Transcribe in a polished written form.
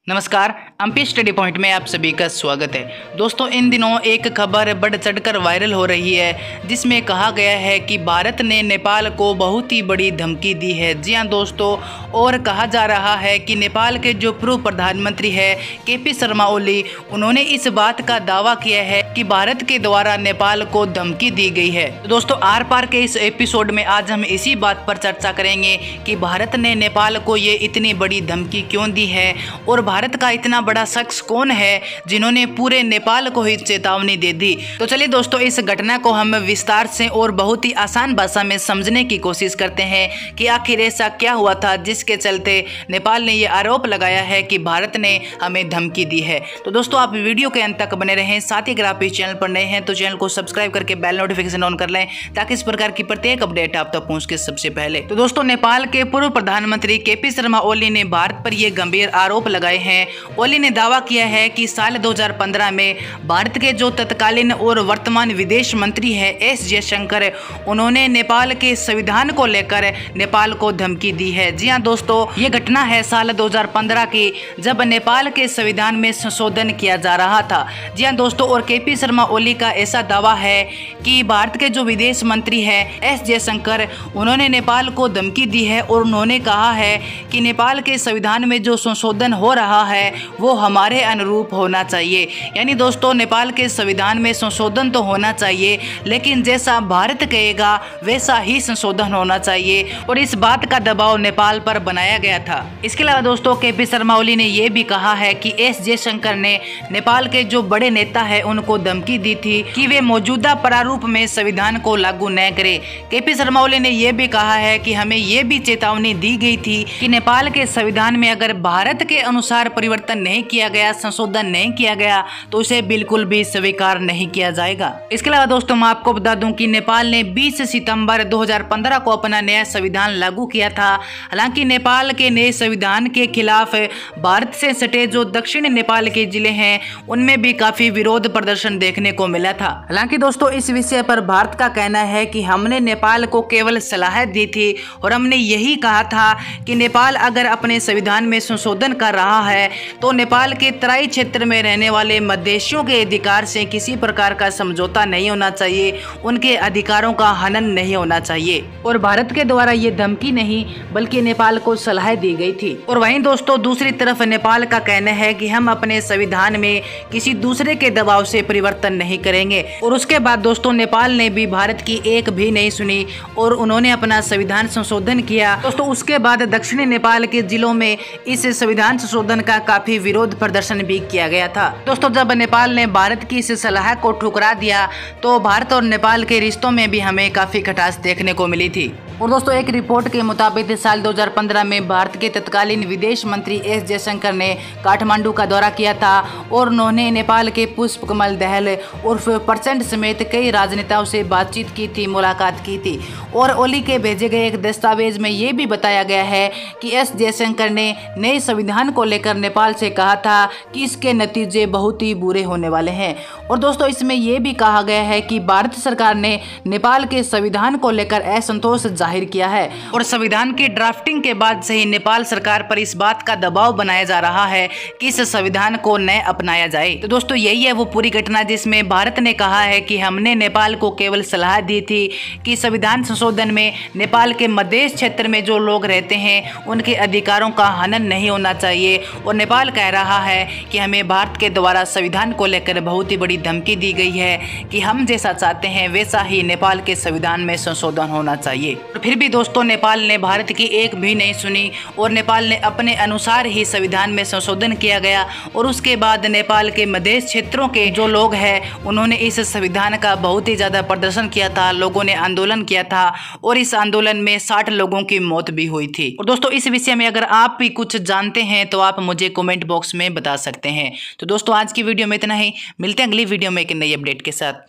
नमस्कार, MP study point में आप सभी का स्वागत है। दोस्तों, इन दिनों एक खबर बढ़ चढ़कर वायरल हो रही है जिसमें कहा गया है कि भारत ने नेपाल को बहुत ही बड़ी धमकी दी है। जी हां दोस्तों, और कहा जा रहा है कि नेपाल के जो पूर्व प्रधानमंत्री है केपी शर्मा ओली, उन्होंने इस बात का दावा किया है कि भारत के द्वारा नेपाल को धमकी दी गई है। तो दोस्तों, आर पार के इस एपिसोड में आज हम इसी बात पर चर्चा करेंगे कि भारत ने नेपाल को ये इतनी बड़ी धमकी क्यों दी है और भारत का इतना बड़ा शख्स कौन है जिन्होंने पूरे नेपाल को ही चेतावनी दे दी। तो चलिए दोस्तों, इस घटना को हम विस्तार से और बहुत ही आसान भाषा में समझने की कोशिश करते हैं कि आखिर ऐसा क्या हुआ था जिसके चलते नेपाल ने ये आरोप लगाया है कि भारत ने हमें धमकी दी है। तो दोस्तों, आप वीडियो के अंत तक बने रहें। साथ ही अगर आप इस चैनल पर नए हैं तो चैनल को सब्सक्राइब करके बेल नोटिफिकेशन ऑन कर लें ताकि इस प्रकार की प्रत्येक अपडेट आप तक पहुंच के सबसे पहले। तो दोस्तों, नेपाल के पूर्व प्रधानमंत्री केपी शर्मा ओली ने भारत पर यह गंभीर आरोप लगाए हैं। ओली ने दावा किया है कि साल 2015 में भारत के जो तत्कालीन और वर्तमान विदेश मंत्री है एस जयशंकर, उन्होंने नेपाल के संविधान को लेकर नेपाल को धमकी दी है। जी हां दोस्तों, ये घटना है साल 2015 की, जब नेपाल के संविधान में संशोधन किया जा रहा था। जी हां दोस्तों, और केपी शर्मा ओली का ऐसा दावा है कि भारत के जो विदेश मंत्री है एस जयशंकर, उन्होंने नेपाल को धमकी दी है और उन्होंने कहा है कि नेपाल के संविधान में जो संशोधन हो रहा है वो हमारे अनुरूप होना चाहिए। यानी दोस्तों, नेपाल के संविधान में संशोधन तो होना चाहिए, लेकिन जैसा भारत कहेगा वैसा ही संशोधन होना चाहिए, और इस बात का दबाव नेपाल पर बनाया गया था। इसके अलावा दोस्तों, केपी शर्मा ओली ने यह भी कहा है कि एस जयशंकर ने नेपाल के जो बड़े नेता है उनको धमकी दी थी कि वे मौजूदा प्रारूप में संविधान को लागू न करे। केपी शर्मा ओली ने यह भी कहा है कि हमें यह भी चेतावनी दी गई थी कि नेपाल के संविधान में अगर भारत के अनुसार परिवर्तन नहीं किया गया, संशोधन नहीं किया गया, तो उसे बिल्कुल भी स्वीकार नहीं किया जाएगा। इसके अलावा दोस्तों, मैं आपको बता दूं कि नेपाल ने 20 सितंबर 2015 को अपना नया संविधान लागू किया था। हालांकि नेपाल के नए संविधान के खिलाफ भारत से सटे जो दक्षिण नेपाल के जिले हैं उनमें भी काफी विरोध प्रदर्शन देखने को मिला था। हालांकि दोस्तों, इस विषय पर भारत का कहना है कि हमने नेपाल को केवल सलाह दी थी और हमने यही कहा था कि नेपाल अगर अपने संविधान में संशोधन कर रहा है तो नेपाल के तराई क्षेत्र में रहने वाले मधेशियों के अधिकार से किसी प्रकार का समझौता नहीं होना चाहिए, उनके अधिकारों का हनन नहीं होना चाहिए, और भारत के द्वारा ये धमकी नहीं बल्कि नेपाल को सलाह दी गई थी। और वहीं दोस्तों, दूसरी तरफ नेपाल का कहना है कि हम अपने संविधान में किसी दूसरे के दबाव से परिवर्तन नहीं करेंगे। और उसके बाद दोस्तों, नेपाल ने भी भारत की एक भी नहीं सुनी और उन्होंने अपना संविधान संशोधन किया। दोस्तों, उसके बाद दक्षिणी नेपाल के जिलों में इस संविधान संशोधन का काफी विरोध प्रदर्शन भी किया गया था। दोस्तों, जब नेपाल ने भारत की इस सलाह को ठुकरा दिया तो भारत और नेपाल के रिश्तों में भी हमें काफी खटास देखने को मिली थी। और दोस्तों, एक रिपोर्ट के मुताबिक साल 2015 में भारत के तत्कालीन विदेश मंत्री एस जयशंकर ने काठमांडू का दौरा किया था और उन्होंने नेपाल के पुष्प कमल दहल उर्फ प्रचंड समेत कई राजनेताओं से बातचीत की थी, मुलाकात की थी। और ओली के भेजे गए एक दस्तावेज में ये भी बताया गया है कि एस जयशंकर ने नए संविधान को लेकर नेपाल से कहा था कि इसके नतीजे बहुत ही बुरे होने वाले हैं। और दोस्तों, इसमें यह भी कहा गया है कि भारत सरकार ने नेपाल के संविधान को लेकर असंतोष जाहिर किया है और संविधान की ड्राफ्टिंग के बाद से ही नेपाल सरकार पर इस बात का दबाव बनाया जा रहा है कि इस संविधान को न अपनाया जाए। तो दोस्तों, यही है वो पूरी घटना जिसमें भारत ने कहा है कि हमने नेपाल को केवल सलाह दी थी कि संविधान संशोधन में नेपाल के मधेश क्षेत्र में जो लोग रहते हैं उनके अधिकारों का हनन नहीं होना चाहिए, और नेपाल कह रहा है कि हमें भारत के द्वारा संविधान को लेकर बहुत ही बड़ी धमकी दी गई है कि हम जैसा चाहते हैं वैसा ही नेपाल के संविधान में संशोधन होना चाहिए। फिर भी दोस्तों, नेपाल ने भारत की एक भी नहीं सुनी और नेपाल ने अपने अनुसार ही संविधान में संशोधन किया गया। और उसके बाद नेपाल के मधेश क्षेत्रों के जो लोग हैं उन्होंने इस संविधान का बहुत ही ज़्यादा प्रदर्शन किया था, लोगों ने आंदोलन किया था और इस आंदोलन में 60 लोगों की मौत भी हुई थी। और दोस्तों, इस विषय में अगर आप भी कुछ जानते हैं तो आप मुझे कमेंट बॉक्स में बता सकते हैं। तो दोस्तों, आज की वीडियो में इतना ही, मिलते हैं अगली वीडियो में एक नई अपडेट के साथ।